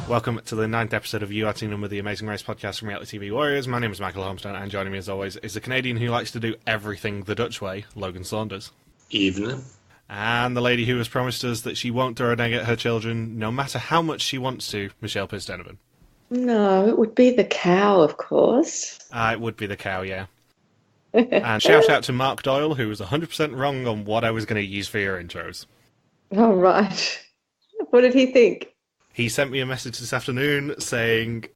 Welcome to the 9th episode of You Are Team Number, the Amazing Race podcast from Reality TV Warriors. My name is Michael Holmstone, and joining me as always is the Canadian who likes to do everything the Dutch way, Logan Saunders. Evening. And the lady who has promised us that she won't throw an egg at her children, no matter how much she wants to, Michelle Pistonovan. No, it would be the cow, of course. It would be the cow, yeah. And shout out to Mark Doyle, who was 100% wrong on what I was going to use for your intros. Oh, right. What did he think? He sent me a message this afternoon saying,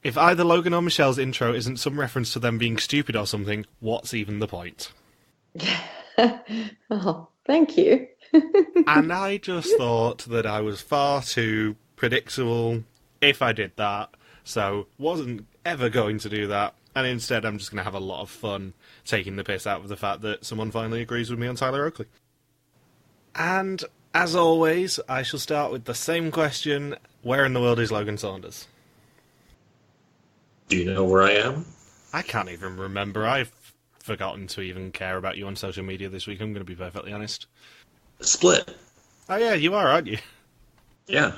if either Logan or Michelle's intro isn't some reference to them being stupid or something, what's even the point? Oh, thank you. And I just thought that I was far too predictable if I did that, so wasn't ever going to do that, and instead I'm just going to have a lot of fun taking the piss out of the fact that someone finally agrees with me on Tyler Oakley. And as always, I shall start with the same question. Where in the world is Logan Saunders? Do you know where I am? I can't even remember. I've forgotten to even care about you on social media this week, I'm going to be perfectly honest. Split. Oh yeah, you are, aren't you? Yeah.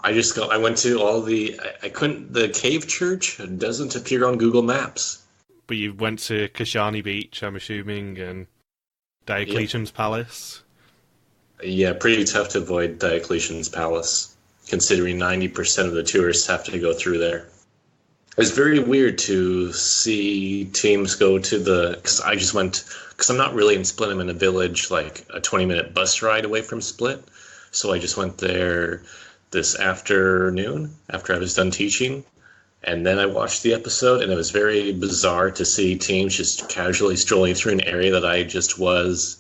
I went to all the cave church doesn't appear on Google Maps. But you went to Kashani Beach, I'm assuming, and Diocletian's Palace. Yeah, pretty tough to avoid Diocletian's Palace, considering 90% of the tourists have to go through there. It was very weird to see teams go to because I'm not really in Split, I'm in a village, like a 20-minute bus ride away from Split. So I just went there this afternoon after I was done teaching, and then I watched the episode, and it was very bizarre to see teams just casually strolling through an area that I just was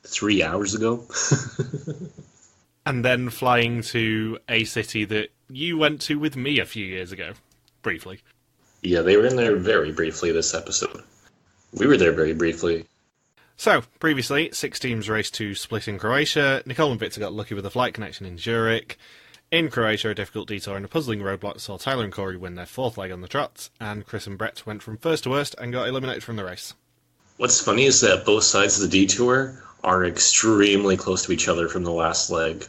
3 hours ago. And then flying to a city that you went to with me a few years ago, briefly. Yeah, they were in there very briefly this episode. We were there very briefly. So, previously, 6 teams raced to Split in Croatia. Nicole and Victor got lucky with a flight connection in Zurich. In Croatia, a difficult detour and a puzzling roadblock saw Tyler and Corey win their 4th leg on the trot, and Chris and Brett went from first to worst and got eliminated from the race. What's funny is that both sides of the detour are extremely close to each other from the last leg.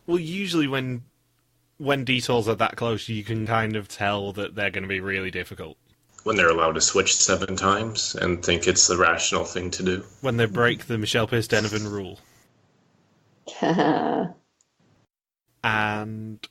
Well, usually when detours are that close, you can kind of tell that they're going to be really difficult. When they're allowed to switch 7 times and think it's the rational thing to do. When they break the Michelle Pistonovan rule. And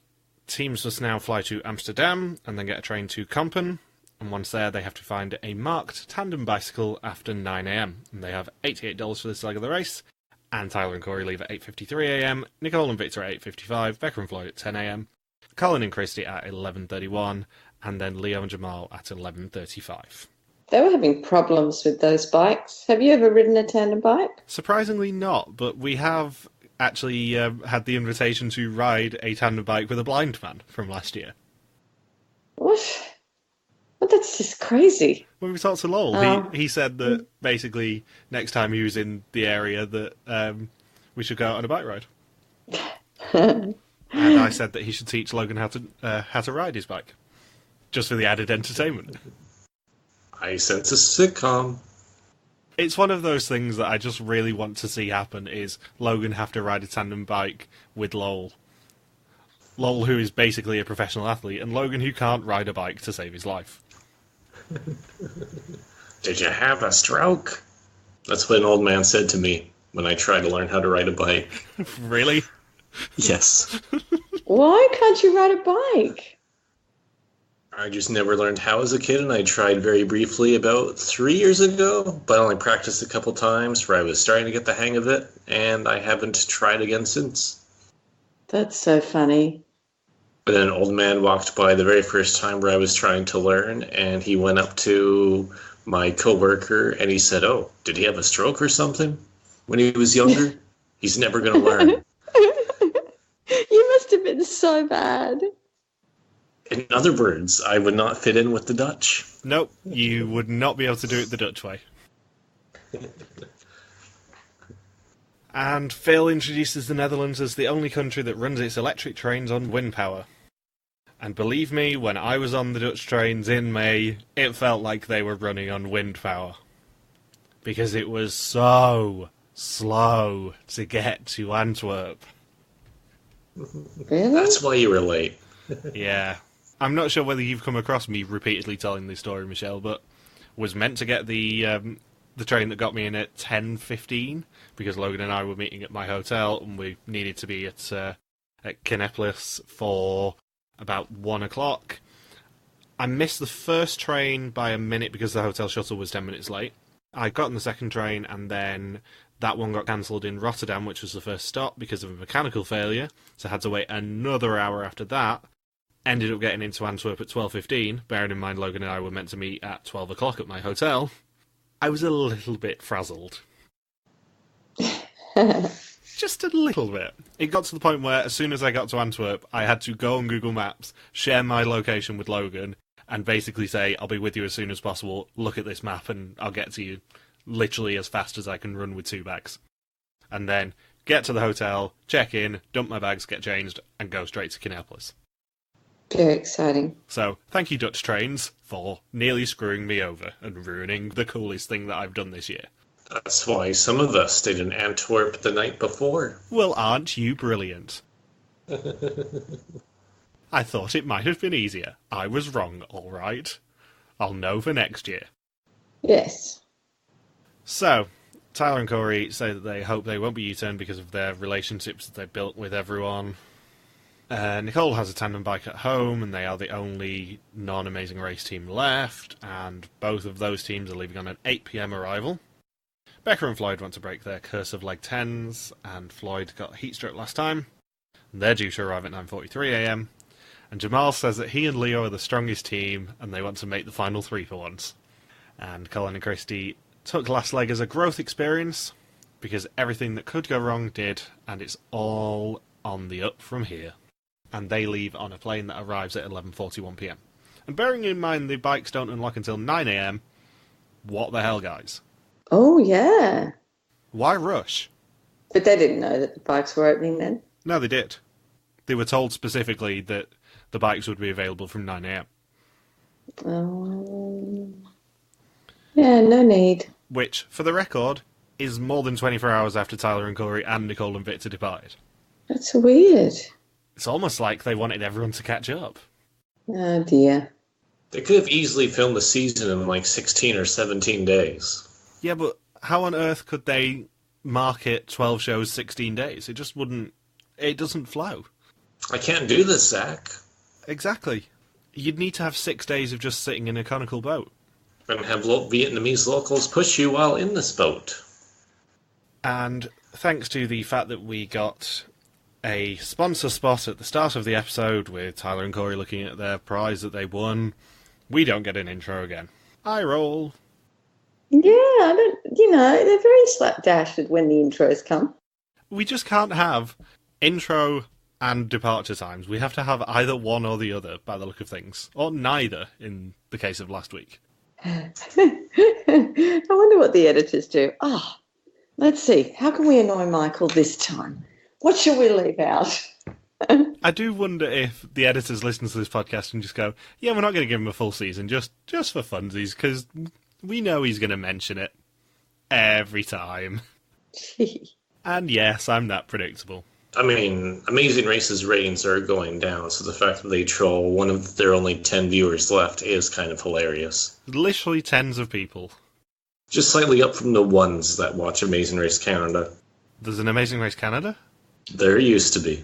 teams must now fly to Amsterdam and then get a train to Kampen. And once there, they have to find a marked tandem bicycle after 9 a.m. And they have $88 for this leg of the race. And Tyler and Corey leave at 8:53 a.m. Nicole and Victor at 8:55. Becca and Floyd at 10 a.m. Colin and Christie at 11:31. And then Leo and Jamal at 11:35. They were having problems with those bikes. Have you ever ridden a tandem bike? Surprisingly not, but we have actually had the invitation to ride a tandem bike with a blind man from last year. What? Well, that's just crazy. When we talked to Lowell, he said that basically next time he was in the area that we should go out on a bike ride. And I said that he should teach Logan how to ride his bike, just for the added entertainment. I sense a sitcom. It's one of those things that I just really want to see happen, is Logan have to ride a tandem bike with Lowell. Lowell, who is basically a professional athlete, and Logan, who can't ride a bike to save his life. Did you have a stroke? That's what an old man said to me when I tried to learn how to ride a bike. Really? Yes. Why can't you ride a bike? I just never learned how as a kid, and I tried very briefly about 3 years ago, but I only practiced a couple times where I was starting to get the hang of it, and I haven't tried again since. That's so funny. But then an old man walked by the very first time where I was trying to learn, and he went up to my coworker and he said, "Oh, did he have a stroke or something when he was younger? He's never going to learn." You must have been so bad. In other words, I would not fit in with the Dutch. Nope, you would not be able to do it the Dutch way. And Phil introduces the Netherlands as the only country that runs its electric trains on wind power. And believe me, when I was on the Dutch trains in May, it felt like they were running on wind power. Because it was so slow to get to Antwerp. Really? That's why you were late. Yeah. I'm not sure whether you've come across me repeatedly telling this story, Michelle, but was meant to get the train that got me in at 10:15 because Logan and I were meeting at my hotel and we needed to be at Canal for about 1 o'clock. I missed the first train by a minute because the hotel shuttle was 10 minutes late. I got on the second train and then that one got cancelled in Rotterdam, which was the first stop, because of a mechanical failure, so I had to wait another hour after that. Ended up getting into Antwerp at 12:15, bearing in mind Logan and I were meant to meet at 12 o'clock at my hotel. I was a little bit frazzled. Just a little bit. It got to the point where, as soon as I got to Antwerp, I had to go on Google Maps, share my location with Logan, and basically say, I'll be with you as soon as possible, look at this map and I'll get to you literally as fast as I can run with 2 bags. And then get to the hotel, check in, dump my bags, get changed, and go straight to Canal. Very exciting. So, thank you, Dutch Trains, for nearly screwing me over and ruining the coolest thing that I've done this year. That's why some of us stayed in Antwerp the night before. Well, aren't you brilliant? I thought it might have been easier. I was wrong, all right. I'll know for next year. Yes. So, Tyler and Corey say that they hope they won't be U-turned because of their relationships that they built with everyone. Nicole has a tandem bike at home, and they are the only non-Amazing Race team left, and both of those teams are leaving on an 8 p.m. arrival. Becca and Floyd want to break their curse of leg 10s, and Floyd got heat stroke last time. They're due to arrive at 9:43 a.m. And Jamal says that he and Leo are the strongest team, and they want to make the final 3 for once. And Colin and Christie took last leg as a growth experience, because everything that could go wrong did, and it's all on the up from here. And they leave on a plane that arrives at 11:41 p.m. And bearing in mind the bikes don't unlock until 9 a.m, what the hell, guys? Oh, yeah. Why rush? But they didn't know that the bikes were opening then? No, they did. They were told specifically that the bikes would be available from 9 a.m. Yeah, no need. Which, for the record, is more than 24 hours after Tyler and Corey and Nicole and Victor departed. That's weird. It's almost like they wanted everyone to catch up. Oh, dear. They could have easily filmed the season in like 16 or 17 days. Yeah, but how on earth could they market 12 shows 16 days? It just wouldn't... It doesn't flow. I can't do this, Zach. Exactly. You'd need to have 6 days of just sitting in a conical boat. And have Vietnamese locals push you while in this boat. And thanks to the fact that we got a sponsor spot at the start of the episode with Tyler and Corey looking at their prize that they won, we don't get an intro again. I roll. Yeah, they're very slapdash with when the intros come. We just can't have intro and departure times. We have to have either one or the other, by the look of things. Or neither, in the case of last week. I wonder what the editors do. Let's see. How can we annoy Michael this time? What shall we leave out? I do wonder if the editors listen to this podcast and just go, yeah, we're not going to give him a full season, just for funsies, because we know he's going to mention it every time. And yes, I'm that predictable. I mean, Amazing Race's ratings are going down, so the fact that they troll one of their only 10 viewers left is kind of hilarious. Literally tens of people. Just slightly up from the ones that watch Amazing Race Canada. There's an Amazing Race Canada? There used to be.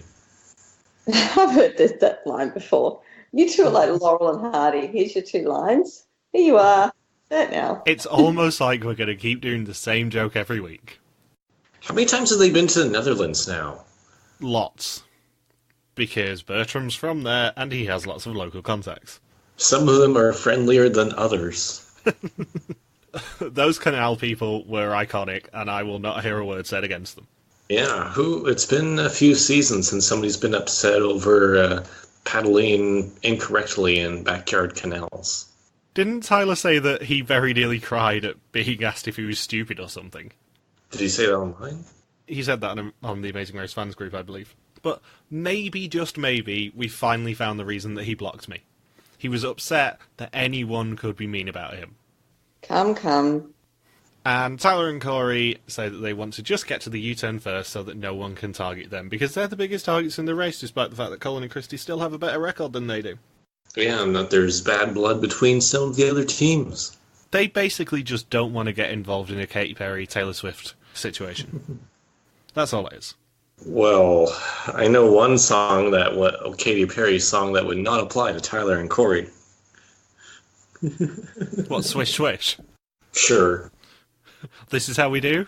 I've heard that line before. You two are like Laurel and Hardy. Here's your 2 lines. Here you are. That now. It's almost like we're going to keep doing the same joke every week. How many times have they been to the Netherlands now? Lots. Because Bertram's from there, and he has lots of local contacts. Some of them are friendlier than others. Those Canal people were iconic, and I will not hear a word said against them. Yeah, it's been a few seasons since somebody's been upset over paddling incorrectly in backyard canals. Didn't Tyler say that he very nearly cried at being asked if he was stupid or something? Did he say that online? He said that on the Amazing Race fans group, I believe. But maybe, just maybe, we finally found the reason that he blocked me. He was upset that anyone could be mean about him. Come. And Tyler and Corey say that they want to just get to the U-turn first so that no one can target them, because they're the biggest targets in the race, despite the fact that Colin and Christie still have a better record than they do. Yeah, and that there's bad blood between some of the other teams. They basically just don't want to get involved in a Katy Perry, Taylor Swift situation. That's all it is. Well, I know one song a Katy Perry song that would not apply to Tyler and Corey. What, Swish Swish? Sure. This is how we do?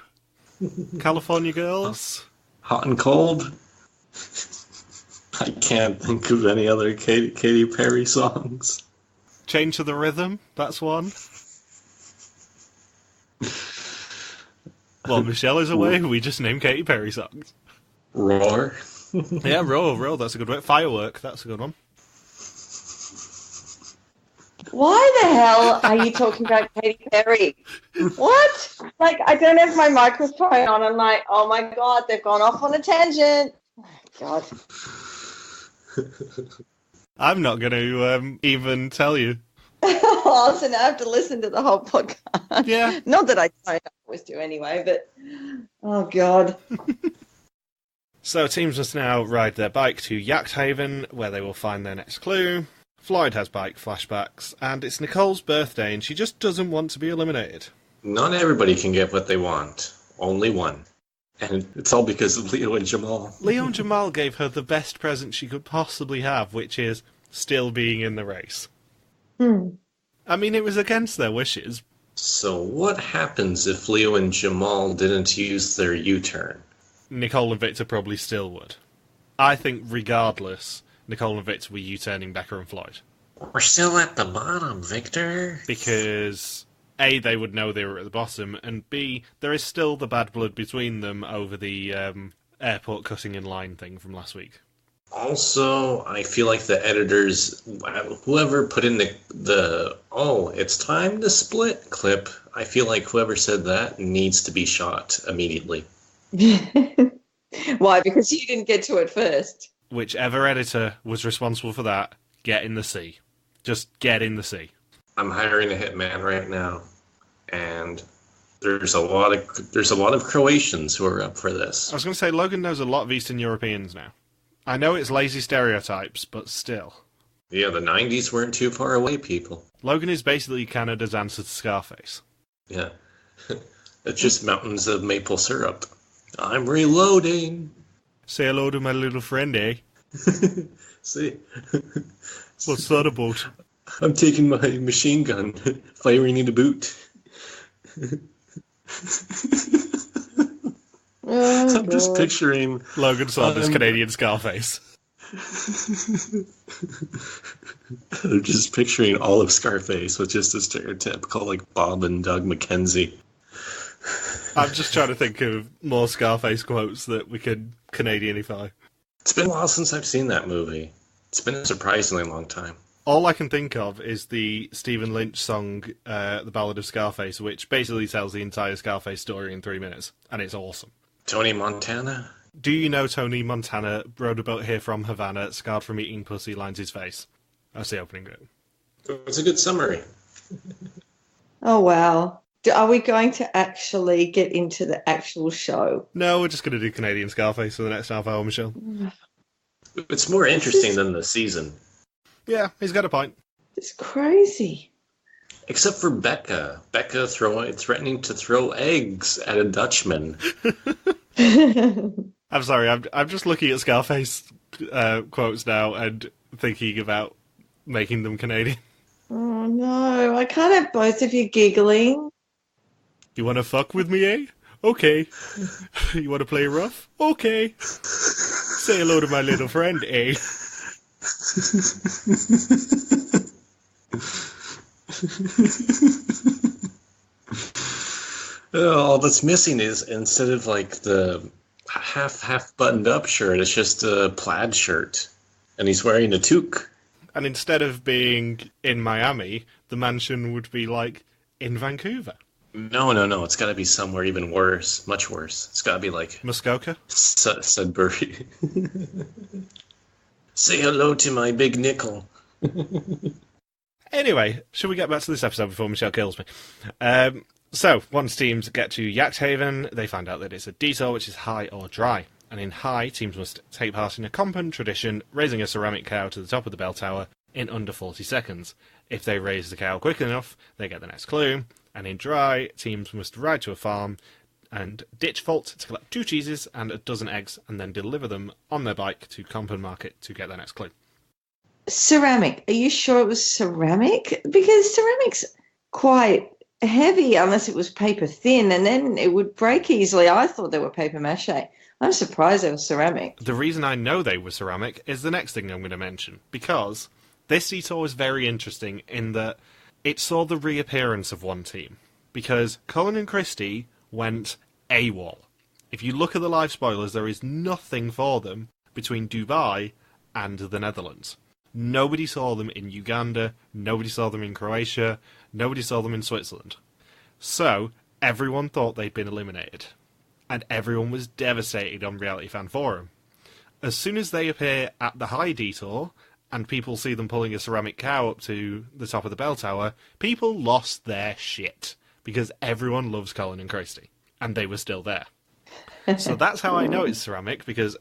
California girls? Hot and cold? I can't think of any other Katy Perry songs. Change to the Rhythm? That's one. While Michelle is away, we just name Katy Perry songs. Roar? Yeah, roar, that's a good one. Firework, that's a good one. Why the hell are you talking about Katy Perry? What? Like, I don't have my microphone on. I'm like, oh my God, they've gone off on a tangent. Oh, God. I'm not going to even tell you. Oh, so now I have to listen to the whole podcast. Yeah. Not that I don't always do anyway, but oh God. So teams must now ride their bike to Yachthaven, where they will find their next clue. Floyd has bike flashbacks, and it's Nicole's birthday, and she just doesn't want to be eliminated. Not everybody can get what they want. Only one. And it's all because of Leo and Jamal. Leo and Jamal gave her the best present she could possibly have, which is still being in the race. I mean, it was against their wishes. So what happens if Leo and Jamal didn't use their U-turn? Nicole and Victor probably still would. I think, regardless, Nicole and Victor were U-turning Becca and Floyd. We're still at the bottom, Victor. Because, A, they would know they were at the bottom, and B, there is still the bad blood between them over the airport cutting in line thing from last week. Also, I feel like the editors, whoever put in the "oh, it's time to split" clip, I feel like whoever said that needs to be shot immediately. Why? Because you didn't get to it first. Whichever editor was responsible for that, get in the sea. Just get in the sea. I'm hiring a hitman right now, and there's a lot of Croatians who are up for this. I was going to say, Logan knows a lot of Eastern Europeans now. I know it's lazy stereotypes, but still. Yeah, the 90s weren't too far away, people. Logan is basically Canada's answer to Scarface. Yeah. It's just mountains of maple syrup. I'm reloading. Say hello to my little friend, eh? See? What's that about? I'm taking my machine gun, firing in a boot. I'm just picturing Logan Saunders, Canadian Scarface. I'm just picturing all of Scarface with just a stereotypical like Bob and Doug McKenzie. I'm just trying to think of more Scarface quotes that we could Canadianify. It's been a while since I've seen that movie. It's been a surprisingly long time. All I can think of is the Stephen Lynch song, The Ballad of Scarface, which basically tells the entire Scarface story in 3 minutes, and it's awesome. Tony Montana? Do you know Tony Montana rode a boat here from Havana, scarred from eating pussy, lines his face? That's the opening bit. It's a good summary. Oh, wow. Are we going to actually get into the actual show? No, we're just going to do Canadian Scarface for the next half hour, Michelle. It's more interesting than the season. Yeah, he's got a point. It's crazy. Except for Becca. Becca threatening to throw eggs at a Dutchman. I'm sorry, I'm just looking at Scarface quotes now and thinking about making them Canadian. Oh, no. I can't have both of you giggling. You want to fuck with me, eh? Okay. You want to play rough? Okay. Say hello to my little friend, eh? All that's missing is, instead of like the half buttoned up shirt, it's just a plaid shirt. And he's wearing a toque. And instead of being in Miami, the mansion would be like in Vancouver. No. It's got to be somewhere even worse. Much worse. It's got to be like Muskoka? Sudbury. Say hello to my big nickel. Anyway, should we get back to this episode before Michelle kills me? So, once teams get to Yachthaven, they find out that it's a detour, which is high or dry. And in high, teams must take part in a Kampen tradition, raising a ceramic cow to the top of the bell tower in under 40 seconds. If they raise the cow quick enough, they get the next clue. And in dry, teams must ride to a farm and ditch fault to collect 2 cheeses and a dozen eggs, and then deliver them on their bike to Kampen Market to get their next clue. Ceramic. Are you sure it was ceramic? Because ceramic's quite heavy unless it was paper thin, and then it would break easily. I thought they were paper mache. I'm surprised they were ceramic. The reason I know they were ceramic is the next thing I'm going to mention, because this detour was very interesting in that it saw the reappearance of one team, because Colin and Christie went AWOL. If you look at the live spoilers, there is nothing for them between Dubai and the Netherlands. Nobody saw them in Uganda, nobody saw them in Croatia, nobody saw them in Switzerland. So, everyone thought they'd been eliminated. And everyone was devastated on Reality Fan Forum. As soon as they appear at the high detour, and people see them pulling a ceramic cow up to the top of the bell tower, people lost their shit. Because everyone loves Colin and Christie. And they were still there. So that's how I know it's ceramic, because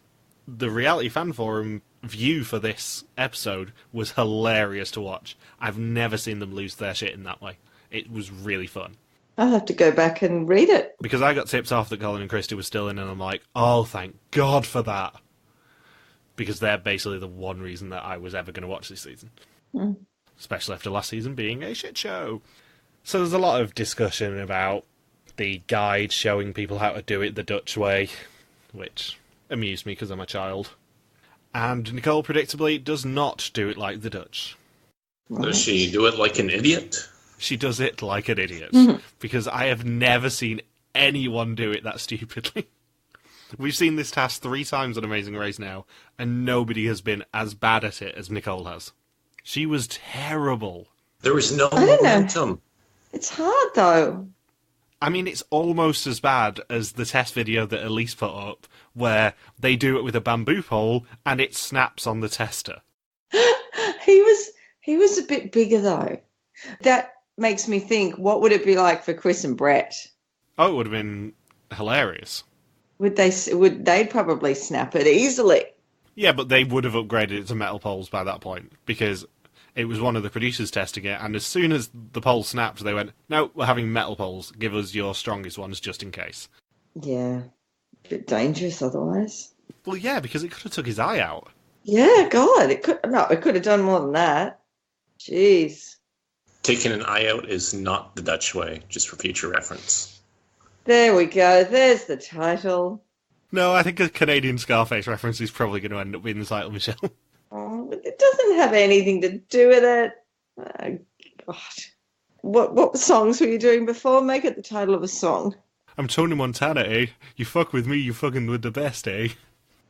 the Reality Fan Forum view for this episode was hilarious to watch. I've never seen them lose their shit in that way. It was really fun. I'll have to go back and read it. Because I got tipped off that Colin and Christie was still in, and I'm like, oh, thank God for that. Because they're basically the one reason that I was ever going to watch this season. Mm. Especially after last season being a shit show. So there's a lot of discussion about the guide showing people how to do it the Dutch way, which amused me because I'm a child. And Nicole, predictably, does not do it like the Dutch. Does she do it like an idiot? She does it like an idiot. Because I have never seen anyone do it that stupidly. We've seen this task 3 times on Amazing Race now, and nobody has been as bad at it as Nicole has. She was terrible. There was no I don't momentum. know. It's hard, though. I mean, it's almost as bad as the test video that Elise put up, where they do it with a bamboo pole, and it snaps on the tester. He was a bit bigger, though. That makes me think, what would it be like for Chris and Brett? Oh, it would have been hilarious. They'd probably snap it easily. Yeah, but they would have upgraded it to metal poles by that point, because it was one of the producers testing it, and as soon as the pole snapped, they went, no, we're having metal poles. Give us your strongest ones just in case. Yeah, a bit dangerous otherwise. Well, yeah, because it could have took his eye out. Yeah, God, it could have done more than that. Jeez. Taking an eye out is not the Dutch way, just for future reference. There we go. There's the title. No, I think a Canadian Scarface reference is probably going to end up being the title, Michelle. Oh, but it doesn't have anything to do with it. Oh, God. What songs were you doing before? Make it the title of a song. I'm Tony Montana, eh? You fuck with me, you fucking with the best, eh?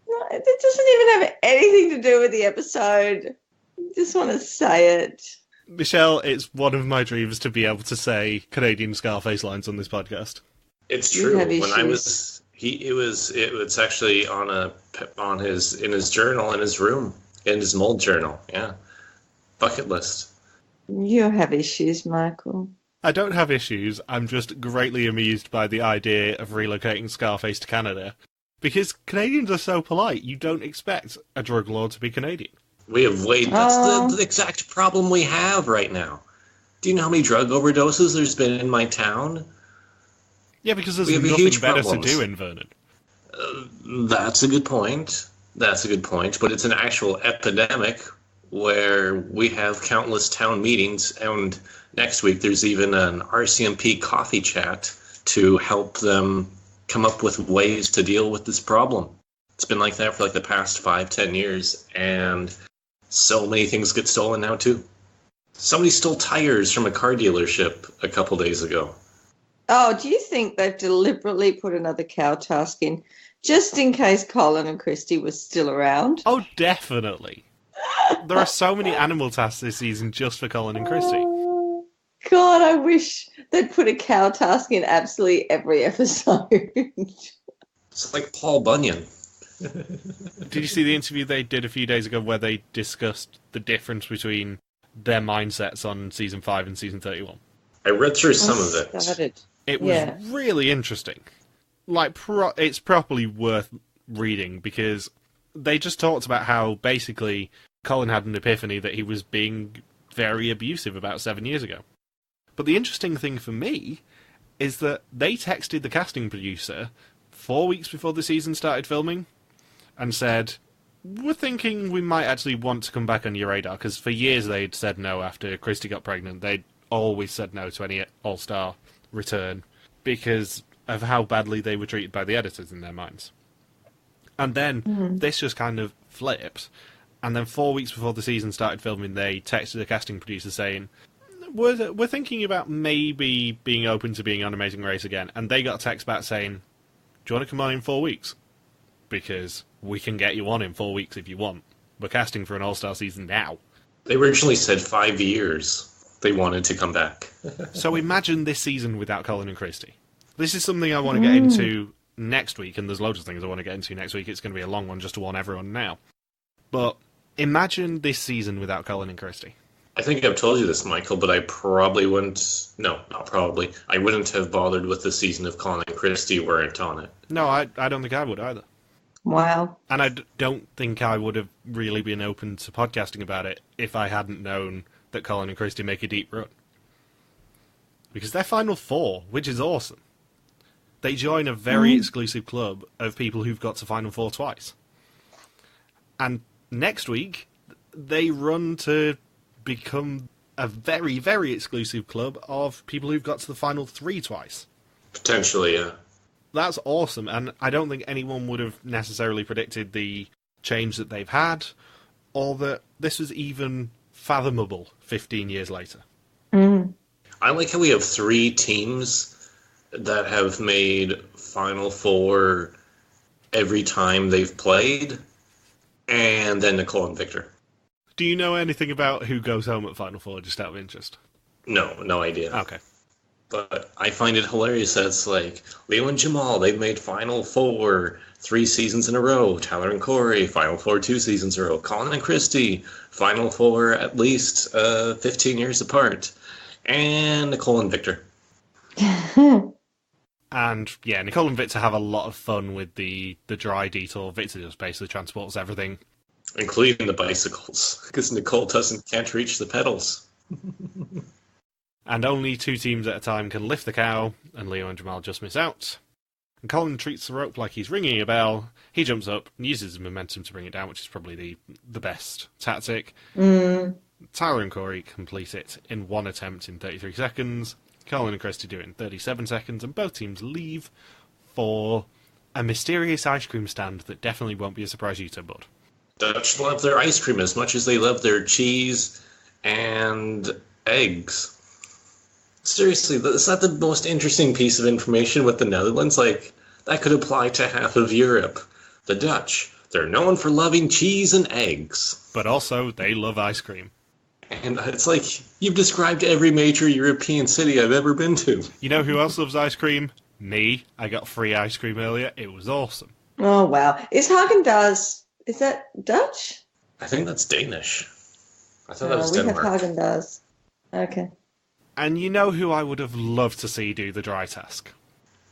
No, it doesn't even have anything to do with the episode. I just want to say it. Michelle, it's one of my dreams to be able to say Canadian Scarface lines on this podcast. It's true. When I was, it was actually in his journal in his room, in his mold journal. Yeah, bucket list. You have issues, Michael. I don't have issues. I'm just greatly amused by the idea of relocating Scarface to Canada, because Canadians are so polite. You don't expect a drug lord to be Canadian. That's the exact problem we have right now. Do you know how many drug overdoses there's been in my town? Yeah, because there's nothing better to do in Vernon. That's a good point. But it's an actual epidemic where we have countless town meetings, and next week there's even an RCMP coffee chat to help them come up with ways to deal with this problem. It's been like that for like the past 5-10 years, and so many things get stolen now too. Somebody stole tires from a car dealership a couple days ago. Oh, do you think they've deliberately put another cow task in just in case Colin and Christie was still around? Oh, definitely. There are so many animal tasks this season just for Colin and Christie. Oh, God, I wish they'd put a cow task in absolutely every episode. It's like Paul Bunyan. Did you see the interview they did a few days ago where they discussed the difference between their mindsets on Season 5 and Season 31? I read through some of it. It was really interesting. Like, it's properly worth reading, because they just talked about how, basically, Colin had an epiphany that he was being very abusive about 7 years ago. But the interesting thing for me is that they texted the casting producer 4 weeks before the season started filming and said, we're thinking we might actually want to come back on your radar, because for years they'd said no after Christie got pregnant. They'd always said no to any All-Star return because of how badly they were treated by the editors in their minds. And then this just kind of flipped. And then 4 weeks before the season started filming, they texted the casting producer saying, we're thinking about maybe being open to being on Amazing Race again. And they got a text back saying, do you want to come on in 4 weeks? Because we can get you on in 4 weeks if you want. We're casting for an All-Star season now. They originally said 5 years they wanted to come back. So imagine this season without Colin and Christie. This is something I want to get into next week, and there's loads of things I want to get into next week. It's going to be a long one just to warn everyone now. But imagine this season without Colin and Christie. I think I've told you this, Michael, but I probably wouldn't... No, not probably. I wouldn't have bothered with the season if Colin and Christie weren't on it. No, I don't think I would either. Wow. And I don't think I would have really been open to podcasting about it if I hadn't known that Colin and Christie make a deep run. Because they're Final Four, which is awesome. They join a very exclusive club of people who've got to Final Four twice. And next week, they run to become a very, very exclusive club of people who've got to the Final Three twice. Potentially, yeah. That's awesome, and I don't think anyone would have necessarily predicted the change that they've had, or that this was even fathomable 15 years later. I like how we have 3 teams that have made Final Four every time they've played, and then Nicole and Victor. Do you know anything about who goes home at Final Four, just out of interest? No idea. Okay. But I find it hilarious that it's like Leo and Jamal, they've made Final Four 3 seasons in a row. Tyler and Corey, Final Four 2 seasons in a row. Colin and Christie, Final Four at least 15 years apart. And Nicole and Victor. And, yeah, Nicole and Victor have a lot of fun with the dry detour. Victor just basically transports everything. Including the bicycles, because Nicole can't reach the pedals. And only 2 teams at a time can lift the cow, and Leo and Jamal just miss out. And Colin treats the rope like he's ringing a bell. He jumps up and uses his momentum to bring it down, which is probably the best tactic. Tyler and Corey complete it in 1 attempt in 33 seconds. Colin and Christie do it in 37 seconds, and both teams leave for a mysterious ice cream stand that definitely won't be a surprise to you, Bud. Dutch love their ice cream as much as they love their cheese and eggs. Seriously, is that the most interesting piece of information with the Netherlands? Like, that could apply to half of Europe. The Dutch, they're known for loving cheese and eggs. But also, they love ice cream. And it's like, you've described every major European city I've ever been to. You know who else loves ice cream? Me. I got free ice cream earlier. It was awesome. Oh, wow. Is Haagen-Dazs, is that Dutch? I think that's Danish. I thought that was we Denmark. have Haagen-Dazs. Okay. And you know who I would have loved to see do the dry task?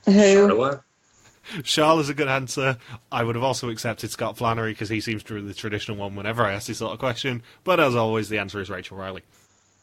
Who? Charlotte? Charles is a good answer. I would have also accepted Scott Flannery because he seems to be the traditional one whenever I ask this sort of question. But as always, the answer is Rachel Riley.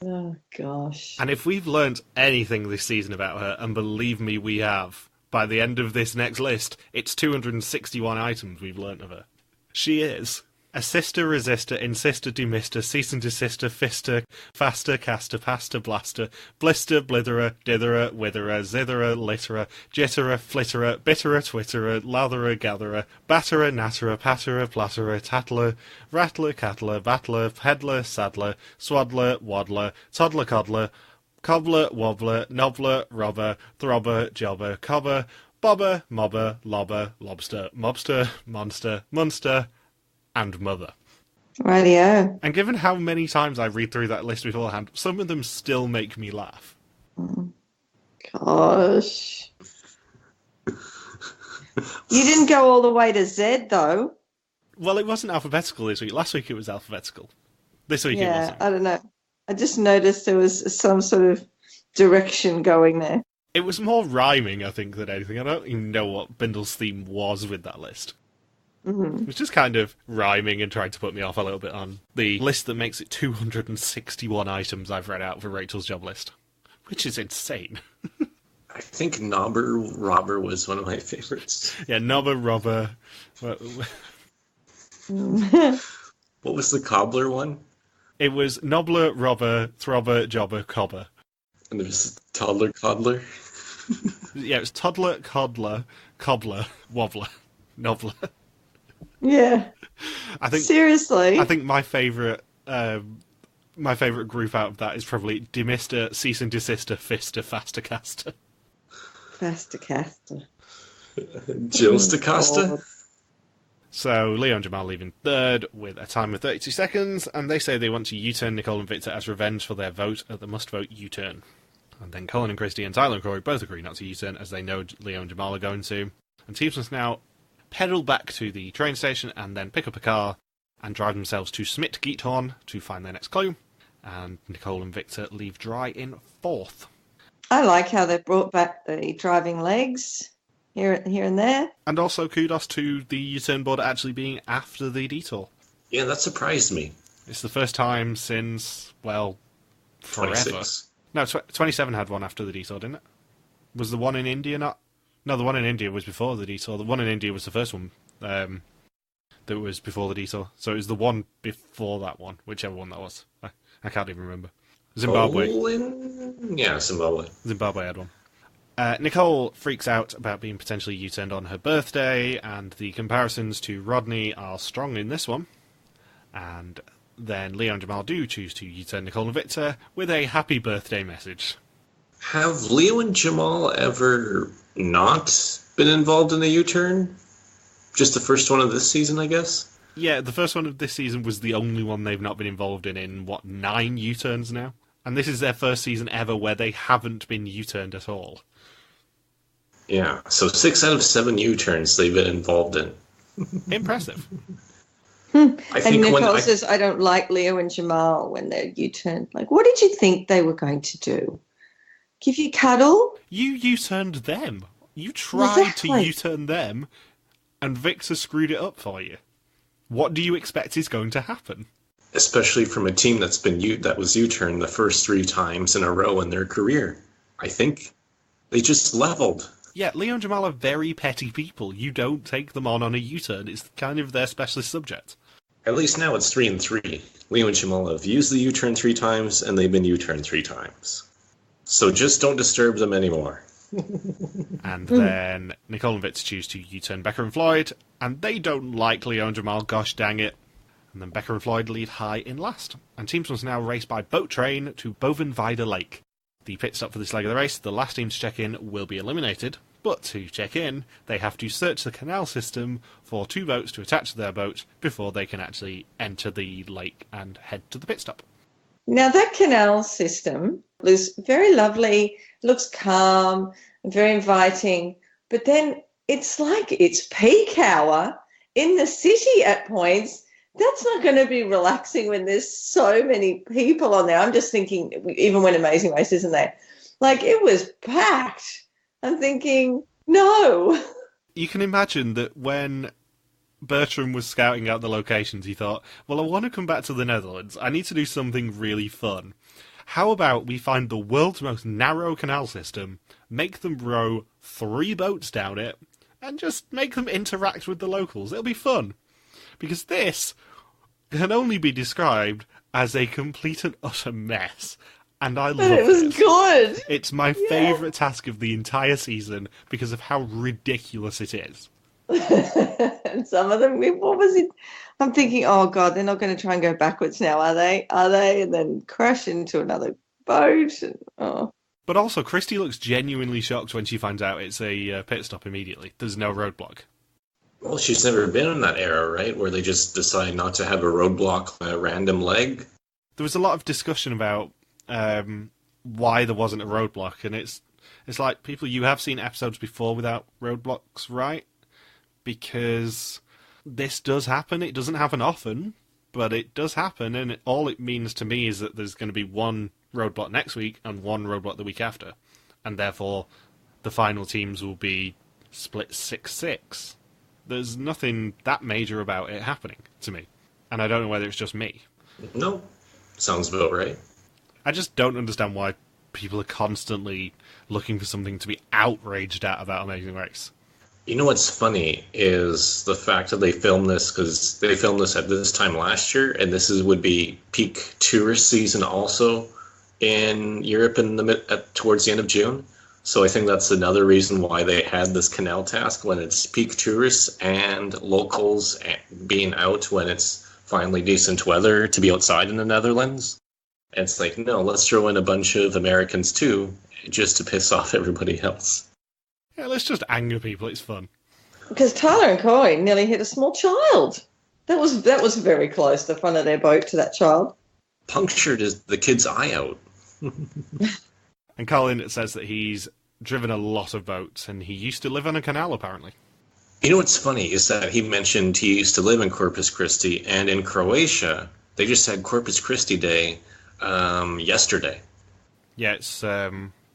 Oh, gosh. And if we've learnt anything this season about her, and believe me, we have, by the end of this next list, it's 261 items we've learnt of her. She is a sister, resistor, insister, demister, cease and desister, fister, faster, caster, pasta, blaster, blister, blitherer, ditherer, witherer, zitherer, litterer, jitterer, flitterer, bitterer, twitterer, latherer, gatherer, batterer, natterer, patterer, platterer, tattler, rattler, cattler, battler, peddler, saddler, swaddler, waddler, toddler, coddler, cobbler, wobbler, nobbler, robber, throbber, jobber, cobber, bobber, mobber, lobber, lobster, mobster, monster, munster, and mother. Radio. And given how many times I read through that list beforehand, some of them still make me laugh. Gosh. You didn't go all the way to Z, though. Well, it wasn't alphabetical this week. Last week it was alphabetical. This week it wasn't. I don't know. I just noticed there was some sort of direction going there. It was more rhyming, I think, than anything. I don't even know what Bindle's theme was with that list. Mm-hmm. It was just kind of rhyming and trying to put me off a little bit on the list that makes it 261 items I've read out for Rachel's job list, which is insane. I think Nobber Robber was one of my favorites. Yeah, Nobber Robber. What was the cobbler one? It was Nobbler, Robber, Throbber, Jobber, Cobber. And there's Toddler Coddler. Yeah, it was Toddler, Coddler, Cobbler, Wobbler, Nobbler. Yeah. I think seriously. I think my favourite group out of that is probably Demister, Cease and Desister, Fister, Faster Caster. Faster Caster. Joe Stacosta. God. So Leo and Jamal leaving third with a time of 32 seconds, and they say they want to U-turn Nicole and Victor as revenge for their vote at the must-vote U-turn. And then Colin and Christie and Tyler and Corey both agree not to U-turn, as they know Leo and Jamal are going to. And teams must now pedal back to the train station and then pick up a car and drive themselves to Smit-Geethorn to find their next clue. And Nicole and Victor leave dry in fourth. I like how they brought back the driving legs here and there. And also kudos to the U-turn board actually being after the detour. Yeah, that surprised me. It's the first time since, well, forever. 26. No, 27 had one after the detour, didn't it? Was the one in India not? No, the one in India was before the detour. The one in India was the first one that was before the detour. So it was the one before that one, whichever one that was. I can't even remember. Zimbabwe. Yeah, Zimbabwe. Zimbabwe had one. Nicole freaks out about being potentially U-turned on her birthday, and the comparisons to Rodney are strong in this one. And then Leo and Jamal do choose to U-turn Nicole and Victor with a happy birthday message. Have Leo and Jamal ever not been involved in a U-turn? Just the first one of this season, I guess? Yeah, the first one of this season was the only one they've not been involved in, 9 U-turns now? And this is their first season ever where they haven't been U-turned at all. Yeah, so 6 out of 7 U-turns they've been involved in. Impressive. And Nicole says, I don't like Leo and Jamal when they're U-turned. Like, what did you think they were going to do? Give you cuddle? You U-turned them. You tried to U-turn them, and Victor screwed it up for you. What do you expect is going to happen? Especially from a team that was U-turned the first 3 times in a row in their career. I think they just leveled. Yeah, Leo and Jamal are very petty people. You don't take them on a U-turn. It's kind of their specialist subject. At least now it's 3 and 3. Leo and Jamal have used the U-turn 3 times, and they've been U-turned 3 times. So just don't disturb them anymore. And then Nicole and Victor choose to U-turn Becca and Floyd, and they don't like Leo and Jamal, gosh dang it. And then Becca and Floyd lead high in last. And teams must now race by boat train to Bovenweide Lake. The pit stop for this leg of the race, the last team to check in will be eliminated, but to check in, they have to search the Canal system for 2 boats to attach to their boat before they can actually enter the lake and head to the pit stop. Now, that Canal system was very lovely, looks calm, very inviting, but then it's like it's peak hour in the city at points. That's not going to be relaxing when there's so many people on there. I'm just thinking, even when Amazing Race isn't there, like it was packed. I'm thinking, no. You can imagine that when Bertram was scouting out the locations, he thought, well, I want to come back to the Netherlands. I need to do something really fun. How about we find the world's most narrow canal system, make them row 3 boats down it, and just make them interact with the locals. It'll be fun. Because this can only be described as a complete and utter mess. And I love it. It was good. It's my favourite task of the entire season because of how ridiculous it is. And some of them, what was it? I'm thinking, oh, God, they're not going to try and go backwards now, are they? Are they? And then crash into another boat. And, oh. But also, Christie looks genuinely shocked when she finds out it's a pit stop immediately. There's no roadblock. Well, she's never been in that era, right? Where they just decide not to have a roadblock on a random leg. There was a lot of discussion about why there wasn't a roadblock, and it's like, people, you have seen episodes before without roadblocks, right? Because this does happen. It doesn't happen often, but it does happen, and all it means to me is that there's going to be one roadblock next week and one roadblock the week after, and therefore the final teams will be split 6-6. There's nothing that major about it happening to me. And I don't know whether it's just me. No, sounds about right. I just don't understand why people are constantly looking for something to be outraged at about Amazing Race. You know what's funny is the fact that they filmed this, because they filmed this at this time last year, and would be peak tourist season also in Europe towards the end of June. So I think that's another reason why they had this Canal task when it's peak tourists and locals being out when it's finally decent weather to be outside in the Netherlands. And it's like, no, let's throw in a bunch of Americans too, just to piss off everybody else. Yeah, let's just anger people. It's fun. Because Tyler and Coy nearly hit a small child. That was very close, the front of their boat to that child. Punctured the kid's eye out. And Colin says that he's driven a lot of boats, and he used to live on a canal, apparently. You know what's funny is that he mentioned he used to live in Corpus Christi, and in Croatia, they just had Corpus Christi Day yesterday. Yeah, it's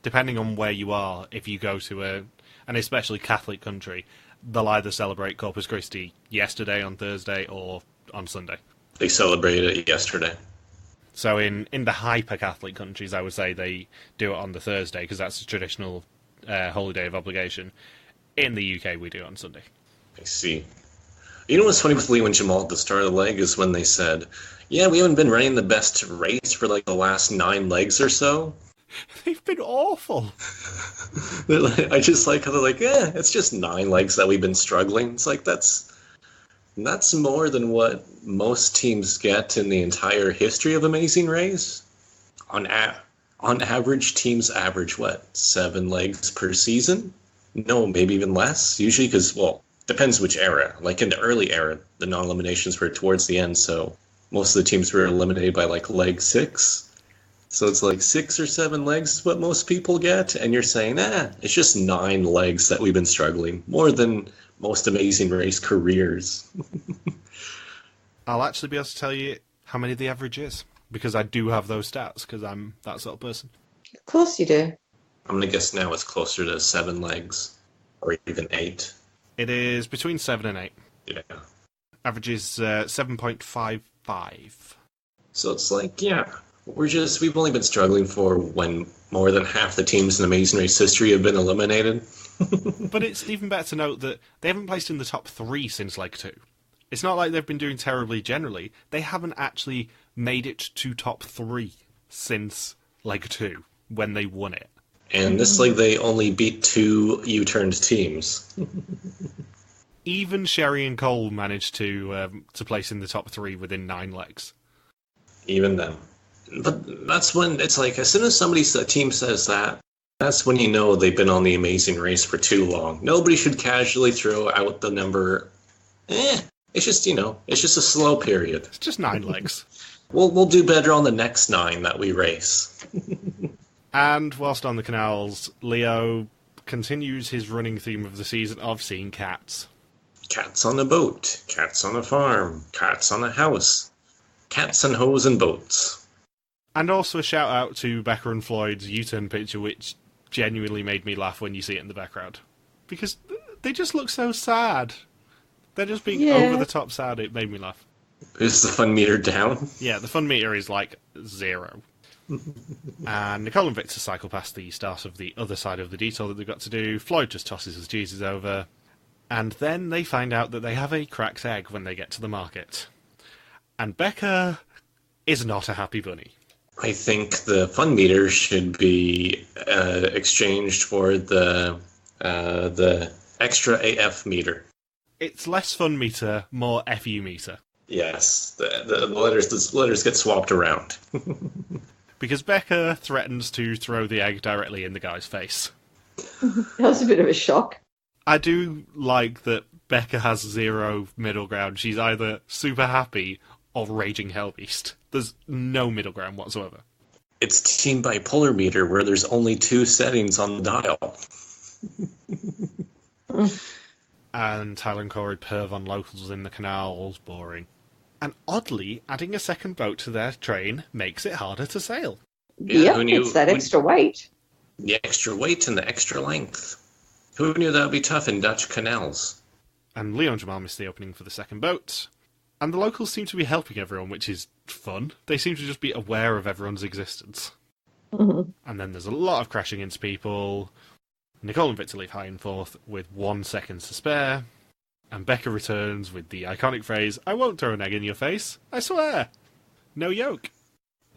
depending on where you are, if you go to an especially Catholic country, they'll either celebrate Corpus Christi yesterday on Thursday or on Sunday. They celebrated it yesterday. So in the hyper-Catholic countries, I would say they do it on the Thursday, because that's a traditional holiday of obligation. In the UK, we do it on Sunday. I see. You know what's funny with Leo and Jamal at the start of the leg is when they said, yeah, we haven't been running the best race for like the last 9 legs or so. They've been awful. I just like how they're like, yeah, it's just 9 legs that we've been struggling. It's like, that's more than what most teams get in the entire history of Amazing Race. On average, teams average, 7 legs per season? No, maybe even less. Usually because, depends which era. Like in the early era, the non-eliminations were towards the end, so most of the teams were eliminated by like leg 6. So it's like 6 or 7 legs is what most people get, and you're saying, it's just 9 legs that we've been struggling. More than most Amazing Race careers. I'll actually be able to tell you how many the average is, because I do have those stats, because I'm that sort of person. Of course you do. I'm going to guess now it's closer to 7 legs, or even 8. It is between 7 and 8. Yeah. Average is 7.55. So it's like, we've only been struggling for when more than half the teams in Amazing Race history have been eliminated. But it's even better to note that they haven't placed in the top 3 since Leg 2. It's not like they've been doing terribly generally. They haven't actually made it to top 3 since Leg 2, when they won it. And this leg they only beat 2 U-turned teams. Even Sherry and Cole managed to place in the top 3 within 9 legs. Even them. But that's when it's like, as soon as a team says that, that's when you know they've been on the Amazing Race for too long. Nobody should casually throw out the number. It's just, it's just a slow period. It's just 9 legs. We'll do better on the next 9 that we race. And whilst on the canals, Leo continues his running theme of the season of seeing cats. Cats on a boat, cats on a farm, cats on a house, cats and hoes and boats. And also a shout out to Becca and Floyd's U-turn picture, which genuinely made me laugh when you see it in the background. Because they just look so sad. They're just being over the top sad. It made me laugh. Is the fun meter down? Yeah, the fun meter is like 0. And Nicole and Victor cycle past the start of the other side of the detour that they've got to do. Floyd just tosses his cheeses over. And then they find out that they have a cracked egg when they get to the market. And Becca is not a happy bunny. I think the fun meter should be exchanged for the extra AF meter. It's less fun meter, more FU meter. Yes, the letters get swapped around. Because Becca threatens to throw the egg directly in the guy's face. That was a bit of a shock. I do like that Becca has 0 middle ground. She's either super happy or raging hellbeast. There's no middle ground whatsoever. It's Team Bipolar meter where there's only 2 settings on the dial. And Tyler and Corey perv on locals in the canal, all's boring. And oddly, adding a second boat to their train makes it harder to sail. Yeah, it's that extra weight. The extra weight and the extra length. Who knew that would be tough in Dutch canals? And Leo Jamal missed the opening for the second boat. And the locals seem to be helping everyone, which is fun. They seem to just be aware of everyone's existence. Mm-hmm. And then there's a lot of crashing into people. Nicole and Victor leave high and fourth with 1 second to spare. And Becca returns with the iconic phrase, "I won't throw an egg in your face, I swear." No yoke.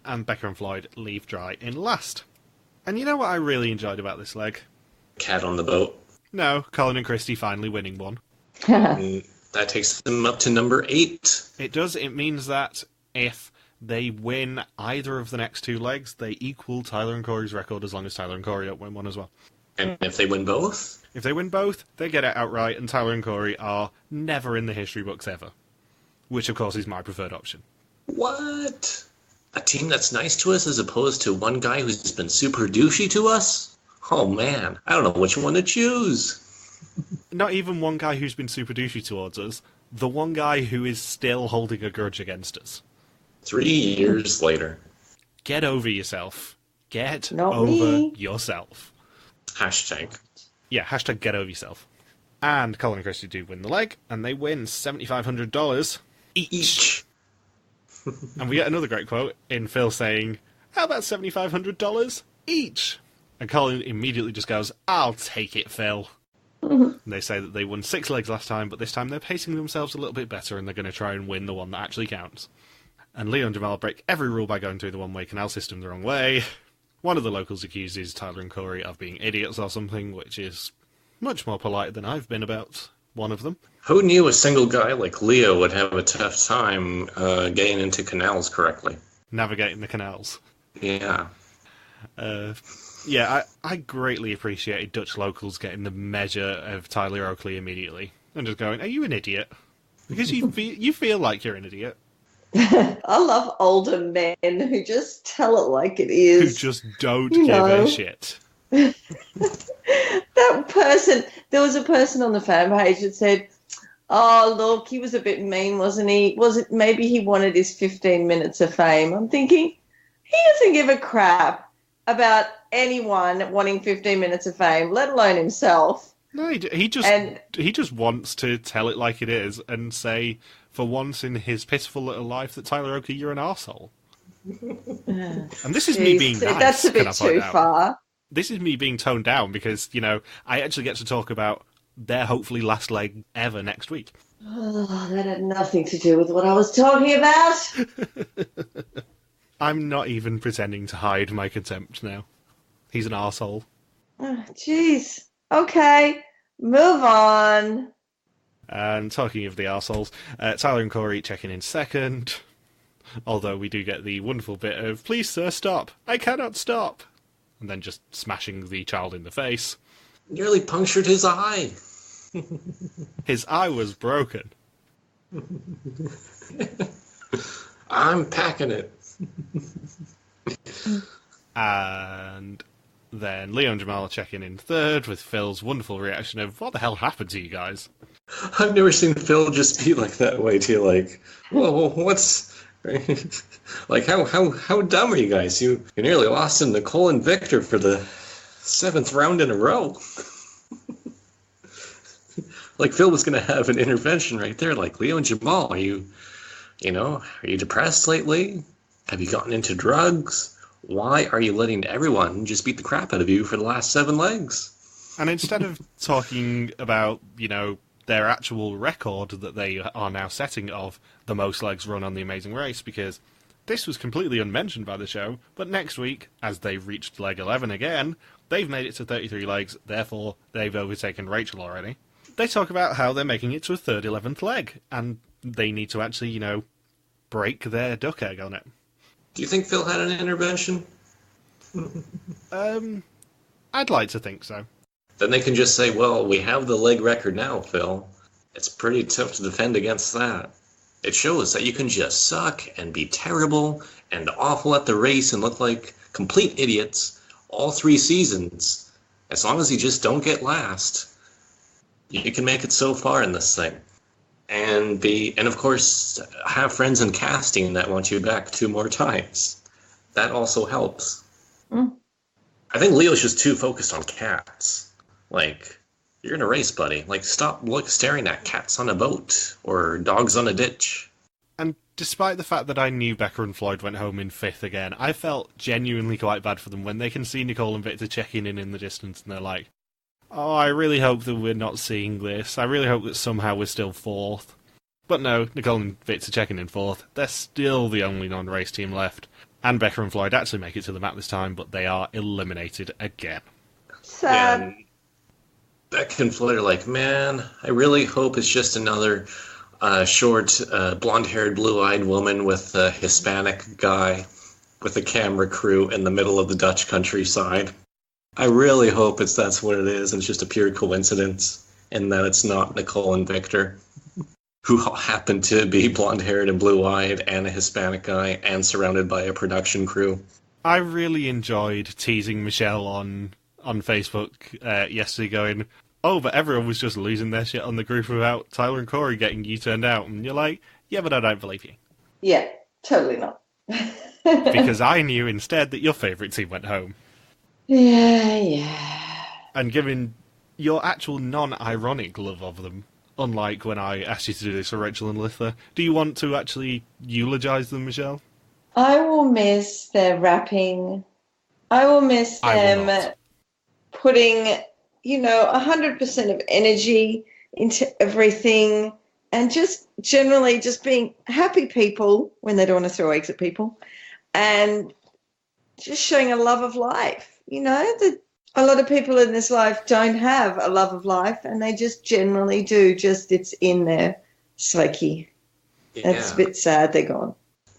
And Becca and Floyd leave dry in last. And you know what I really enjoyed about this leg? Cat on the boat. No, Colin and Christie finally winning one. And that takes them up to number 8. It does. It means that if they win either of the next 2 legs, they equal Tyler and Corey's record as long as Tyler and Corey don't win one as well. And if they win both? If they win both, they get it outright, and Tyler and Corey are never in the history books ever. Which, of course, is my preferred option. What? A team that's nice to us as opposed to one guy who's been super douchey to us? Oh man, I don't know which one to choose. Not even one guy who's been super douchey towards us. The one guy who is still holding a grudge against us. 3 years later. Get over yourself. Get Not over me. yourself. Hashtag. Yeah, hashtag get over yourself. And Colin and Christie do win the leg, and they win $7,500 each. And we get another great quote in Phil saying, "How about $7,500 each?" And Colin immediately just goes, "I'll take it, Phil." And they say that they won 6 legs last time, but this time they're pacing themselves a little bit better, and they're going to try and win the one that actually counts. And Leo and Jamal break every rule by going through the one-way canal system the wrong way. One of the locals accuses Tyler and Corey of being idiots or something, which is much more polite than I've been about one of them. Who knew a single guy like Leo would have a tough time getting into canals correctly? Navigating the canals. Yeah. Yeah, I greatly appreciated Dutch locals getting the measure of Tyler Oakley immediately. And just going, "Are you an idiot?" Because you feel like you're an idiot. I love older men who just tell it like it is. Who just don't give a shit. That person, there was a person on the fan page that said, "Oh, look, he was a bit mean, wasn't he? Was it maybe he wanted his 15 minutes of fame?" I'm thinking, he doesn't give a crap about anyone wanting 15 minutes of fame, let alone himself. No, he just wants to tell it like it is and say, for once in his pitiful little life, that Tyler Oakley, you're an arsehole. And this is me being nice. That's a bit too far. This is me being toned down because, I actually get to talk about their hopefully last leg ever next week. Oh, that had nothing to do with what I was talking about. I'm not even pretending to hide my contempt now. He's an arsehole. Oh, jeez. Okay, move on. And talking of the arseholes, Tyler and Corey checking in second. Although we do get the wonderful bit of, "Please, sir, stop. I cannot stop." And then just smashing the child in the face. Nearly punctured his eye. His eye was broken. I'm packing it. And then Leo and Jamal checking in third with Phil's wonderful reaction of, "What the hell happened to you guys?" I've never seen Phil just be like that way too. Like, whoa, what's like? How dumb are you guys? You nearly lost to Nicole and Victor for the 7th round in a row. Like Phil was going to have an intervention right there. Like, Leo and Jamal, are you depressed lately? Have you gotten into drugs? Why are you letting everyone just beat the crap out of you for the last 7 legs? And instead of talking about, their actual record that they are now setting of the most legs run on the Amazing Race, because this was completely unmentioned by the show, but next week, as they've reached leg 11 again, they've made it to 33 legs, therefore they've overtaken Rachel already. They talk about how they're making it to a third 11th leg, and they need to actually, break their duck egg on it. Do you think Phil had an intervention? I'd like to think so. Then they can just say, well, we have the leg record now, Phil. It's pretty tough to defend against that. It shows that you can just suck and be terrible and awful at the race and look like complete idiots all 3 seasons. As long as you just don't get last, you can make it so far in this thing. And of course, have friends in casting that want you back 2 more times. That also helps. I think Leo's just too focused on cats. Like, You're in a race, buddy. Like, stop staring at cats on a boat or dogs on a ditch. And despite the fact that I knew Becca and Floyd went home in 5th again, I felt genuinely quite bad for them when they can see Nicole and Victor checking in the distance and they're like, oh, I really hope that we're not seeing this. I really hope that somehow we're still 4th. But no, Nicole and Victor checking in 4th. They're still the only non-race team left. And Becca and Floyd actually make it to the map this time, but they are eliminated again. Sad. And Beck and Floyd are like, man, I really hope it's just another short, blonde-haired, blue-eyed woman with a Hispanic guy with a camera crew in the middle of the Dutch countryside. I really hope that's what it is, and it's just a pure coincidence, and that it's not Nicole and Victor, who happen to be blonde-haired and blue-eyed and a Hispanic guy and surrounded by a production crew. I really enjoyed teasing Michelle on Facebook yesterday going, oh, but everyone was just losing their shit on the group about Tyler and Corey getting you turned out. And you're like, yeah, but I don't believe you. Yeah, totally not. Because I knew instead that your favourite team went home. Yeah. And given your actual non-ironic love of them, unlike when I asked you to do this for Rachel and Litha, do you want to actually eulogise them, Michelle? I will miss their rapping. I will miss them putting, 100% of energy into everything and just generally just being happy people when they don't want to throw eggs at people and just showing a love of life. That a lot of people in this life don't have a love of life and they just generally do. Just it's in their psyche. Yeah. It's a bit sad they're gone.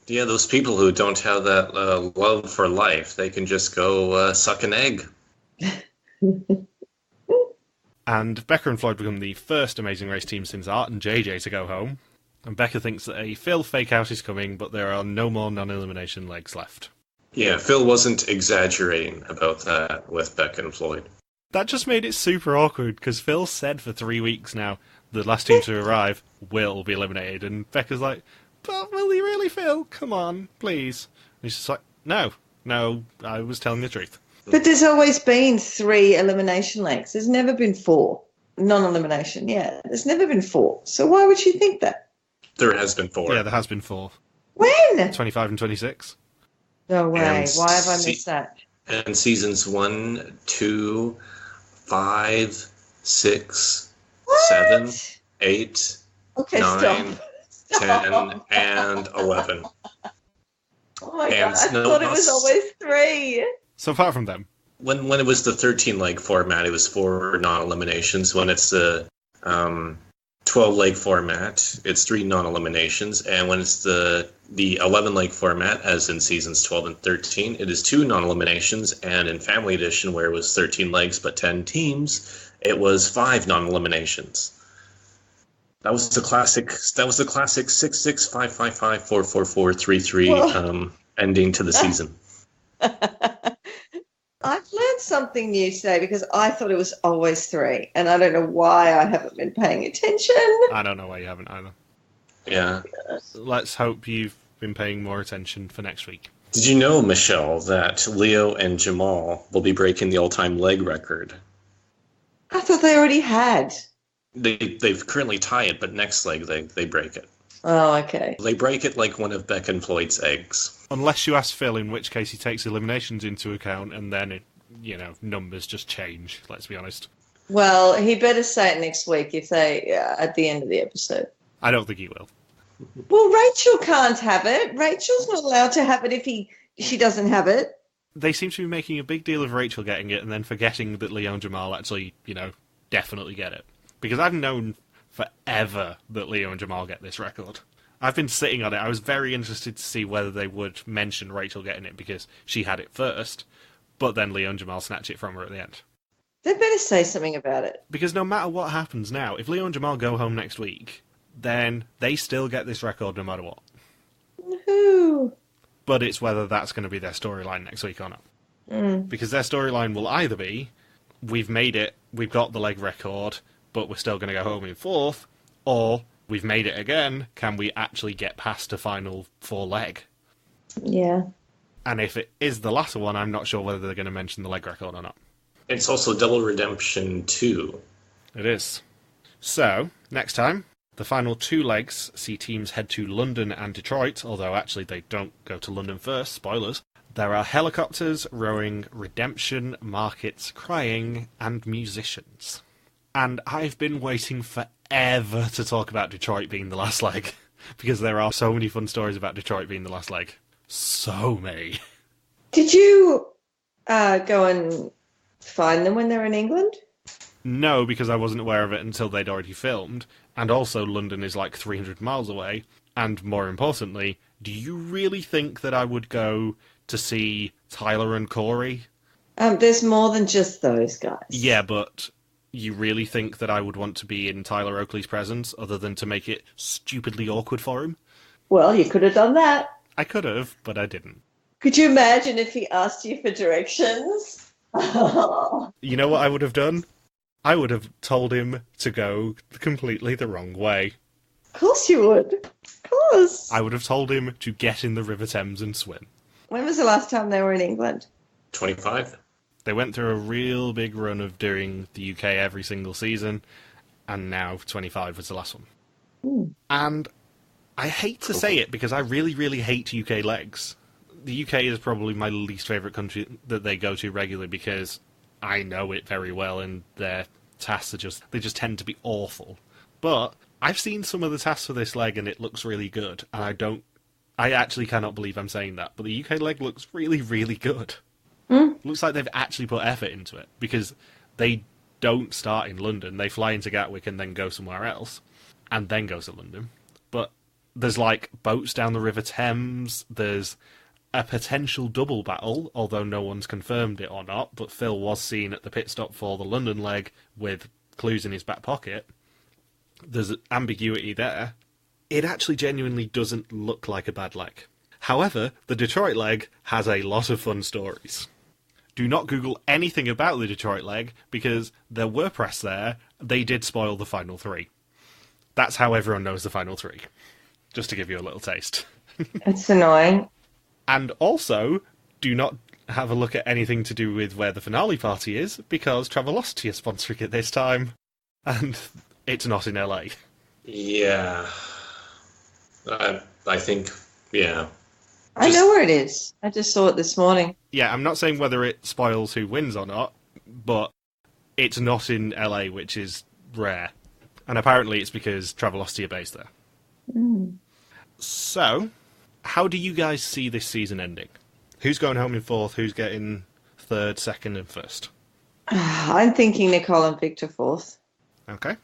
Yeah, those people who don't have that love for life, they can just go suck an egg. And Becca and Floyd become the first Amazing Race team since Art and JJ to go home. And Becca thinks that a Phil fake-out is coming, but there are no more non-elimination legs left. Yeah, Phil wasn't exaggerating about that with Becca and Floyd. That just made it super awkward, because Phil said for 3 weeks now, the last team to arrive will be eliminated, and Becca's like, but will he really, Phil? Come on, please. And he's just like, no, I was telling the truth. But there's always been 3 elimination legs. There's never been 4. Non-elimination, yeah. There's never been 4. So why would you think that? There has been 4. Yeah, there has been 4. When? 25 and 26. No way. Why have I missed that? And seasons 1, 2, 5, 6, What? 7, 8, Okay, 9, stop. 10, and 11. Oh my And God, I Snow thought it was Bus. always 3. So apart from them, When it was the 13-leg format, it was 4 non-eliminations. When it's the 12-leg format, it's 3 non-eliminations. And when it's the 11-leg format, as in seasons 12 and 13, it is 2 non-eliminations. And in Family Edition, where it was 13 legs but 10 teams, it was 5 non-eliminations. That was the classic 6-6-5-5-5-4-4-4-3-3 ending to the season. I've learned something new today because I thought it was always 3, and I don't know why I haven't been paying attention. I don't know why you haven't either. Yeah. Let's hope you've been paying more attention for next week. Did you know, Michelle, that Leo and Jamal will be breaking the all-time leg record? I thought they already had. They've currently tied it, but next leg they break it. Oh, okay. They break it like one of Beck and Floyd's eggs. Unless you ask Phil, in which case he takes eliminations into account, and then, numbers just change, let's be honest. Well, he better say it next week if they at the end of the episode. I don't think he will. Well, Rachel can't have it. Rachel's not allowed to have it if she doesn't have it. They seem to be making a big deal of Rachel getting it and then forgetting that Leo and Jamal actually, definitely get it. Because I've known forever that Leo and Jamal get this record. I've been sitting on it. I was very interested to see whether they would mention Rachel getting it because she had it first, but then Leo and Jamal snatch it from her at the end. They better say something about it. Because no matter what happens now, if Leo and Jamal go home next week, then they still get this record no matter what. Woohoo! But it's whether that's going to be their storyline next week or not. Because their storyline will either be, we've made it, we've got the leg record, but we're still going to go home in 4th, or we've made it again, can we actually get past a final 4 leg? Yeah. And if it is the latter one, I'm not sure whether they're going to mention the leg record or not. It's also Double Redemption 2. It is. So, next time, the final 2 legs see teams head to London and Detroit, although actually they don't go to London first, spoilers. There are helicopters, rowing, redemption, markets, crying, and musicians. And I've been waiting forever to talk about Detroit being the last leg, because there are so many fun stories about Detroit being the last leg. So many. Did you go and find them when they were in England? No, because I wasn't aware of it until they'd already filmed, and also London is like 300 miles away, and more importantly, do you really think that I would go to see Tyler and Corey? There's more than just those guys. Yeah, but you really think that I would want to be in Tyler Oakley's presence, other than to make it stupidly awkward for him? Well, you could have done that. I could have, but I didn't. Could you imagine if he asked you for directions? You know what I would have done? I would have told him to go completely the wrong way. Of course you would. Of course. I would have told him to get in the River Thames and swim. When was the last time they were in England? 25. They went through a real big run of doing the UK every single season, and now 25 was the last one. And I hate to say it, because I really, really hate UK legs. The UK is probably my least favourite country that they go to regularly, because I know it very well, and their tasks are they just tend to be awful. But I've seen some of the tasks for this leg, and it looks really good, and I actually cannot believe I'm saying that, but the UK leg looks really, really good. Looks like they've actually put effort into it, because they don't start in London. They fly into Gatwick and then go somewhere else, and then go to London. But there's, like, boats down the River Thames, there's a potential double battle, although no one's confirmed it or not, but Phil was seen at the pit stop for the London leg with clues in his back pocket. There's ambiguity there. It actually genuinely doesn't look like a bad leg. However, the Detroit leg has a lot of fun stories. Do not Google anything about the Detroit leg, because there were press there. They did spoil the final 3. That's how everyone knows the final 3. Just to give you a little taste. It's annoying. And also, do not have a look at anything to do with where the finale party is, because Travelocity is sponsoring it this time, and it's not in LA. Yeah. I think, yeah. I know where it is. I just saw it this morning. Yeah, I'm not saying whether it spoils who wins or not, but it's not in LA, which is rare. And apparently it's because Travelocity are based there. So, how do you guys see this season ending? Who's going home in 4th? Who's getting 3rd, 2nd, and 1st? I'm thinking Nicole and Victor 4th. Okay.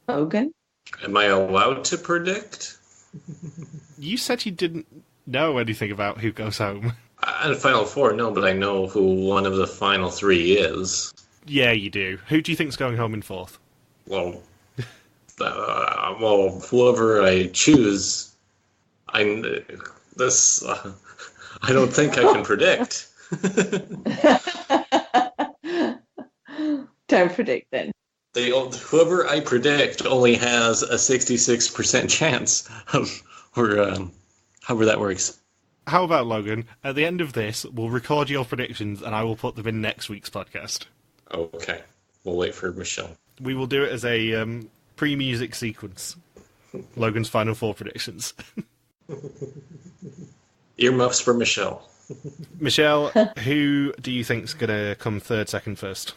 Logan? Am I allowed to predict? You said you didn't know anything about who goes home. And Final 4, no, but I know who one of the final 3 is. Yeah, you do. Who do you think's going home in 4th? Well, whoever I choose, I don't think I can predict. Don't predict then. Whoever I predict only has a 66% chance of, or however that works. How about, Logan, at the end of this, we'll record your predictions and I will put them in next week's podcast. Okay. We'll wait for Michelle. We will do it as a pre-music sequence. Logan's Final 4 predictions. Earmuffs for Michelle. Michelle, who do you think's going to come 3rd, 2nd, 1st?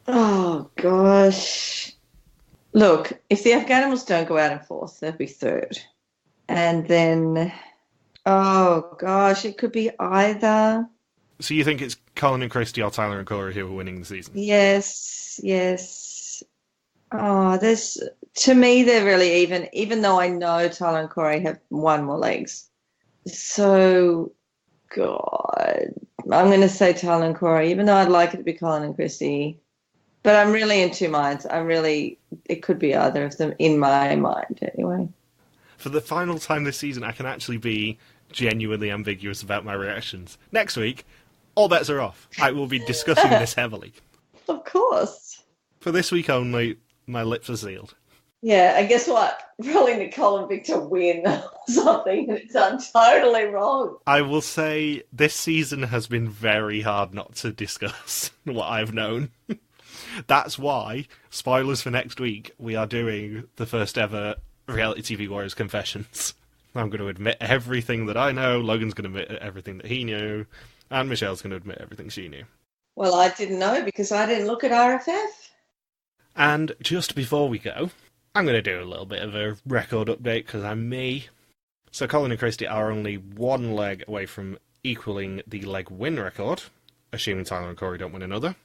Oh, gosh. Look, if the Afghanimals don't go out in 4th, they'll be 3rd. And then, oh, gosh, it could be either. So you think it's Colin and Christie or Tyler and Corey who are winning the season? Yes. Oh, to me, they're really even though I know Tyler and Corey have 1 more legs. So, God, I'm going to say Tyler and Corey, even though I'd like it to be Colin and Christie. But I'm really in 2 minds. It could be either of them in my mind, anyway. For the final time this season, I can actually be genuinely ambiguous about my reactions. Next week, all bets are off. I will be discussing this heavily. Of course. For this week only, my lips are sealed. Yeah, and guess what? Probably Nicole and Victor win or something, and it's done totally wrong. I will say this season has been very hard not to discuss what I've known. That's why, spoilers for next week, we are doing the first ever Reality TV Warriors Confessions. I'm going to admit everything that I know, Logan's going to admit everything that he knew, and Michelle's going to admit everything she knew. Well, I didn't know because I didn't look at RFF. And just before we go, I'm going to do a little bit of a record update because I'm me. So Colin and Christie are only one leg away from equaling the leg win record, assuming Tyler and Corey don't win another.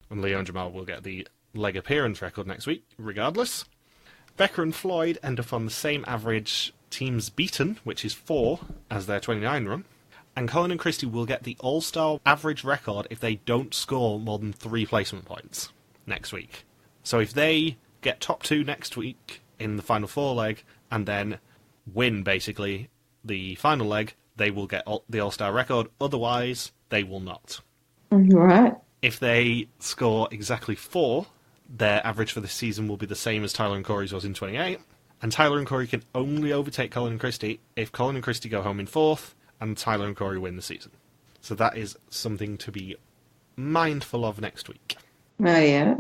And Leo and Jamal will get the leg appearance record next week, regardless. Becca and Floyd end up on the same average teams beaten, which is 4, as their 29 run. And Colin and Christie will get the All-Star average record if they don't score more than 3 placement points next week. So if they get top 2 next week in the final 4 leg, and then win, basically, the final leg, they will get the All-Star record. Otherwise, they will not. Right. If they score exactly 4, their average for the season will be the same as Tyler and Corey's was in 28. And Tyler and Corey can only overtake Colin and Christie if Colin and Christie go home in 4th and Tyler and Corey win the season. So that is something to be mindful of next week. Oh, yeah.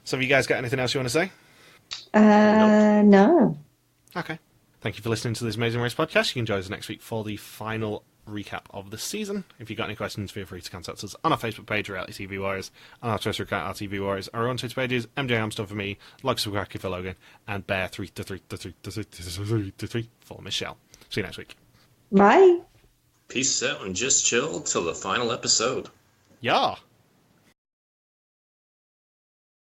So have you guys got anything else you want to say? No. Okay. Thank you for listening to this Amazing Race podcast. You can join us next week for the final recap of the season. If you've got any questions, feel free to contact us on our Facebook page, Reality TV Warriors, on our Twitter account, RTV Warriors, our own Twitter pages, MJ Hamston for me, Log Subcracky for Logan, and Bear333 for Michelle. See you next week. Bye. Peace out and just chill till the final episode. Yeah.